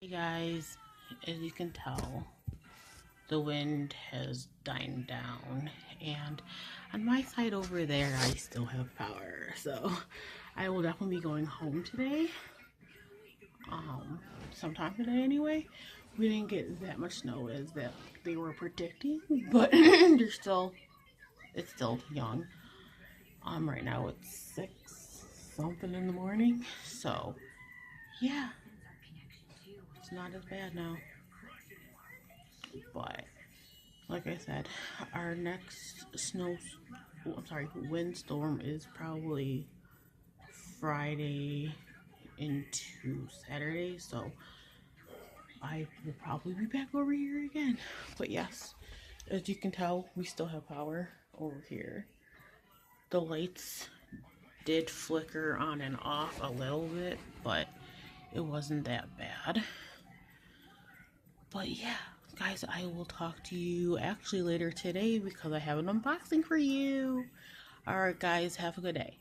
Hey guys, as you can tell, the wind has died down, and on my side over there, I still have power. So I will definitely be going home today. Sometime today anyway. We didn't get that much snow as that they were predicting, but it's still young. Right now it's 6 something in the morning, so yeah, it's not as bad now. But like I said, our next windstorm is probably Friday into Saturday, so I will probably be back over here again. But yes, as you can tell, we still have power over here. The lights did flicker on and off a little bit, but it wasn't that bad. But yeah, guys, I will talk to you actually later today because I have an unboxing for you. Alright, guys, have a good day.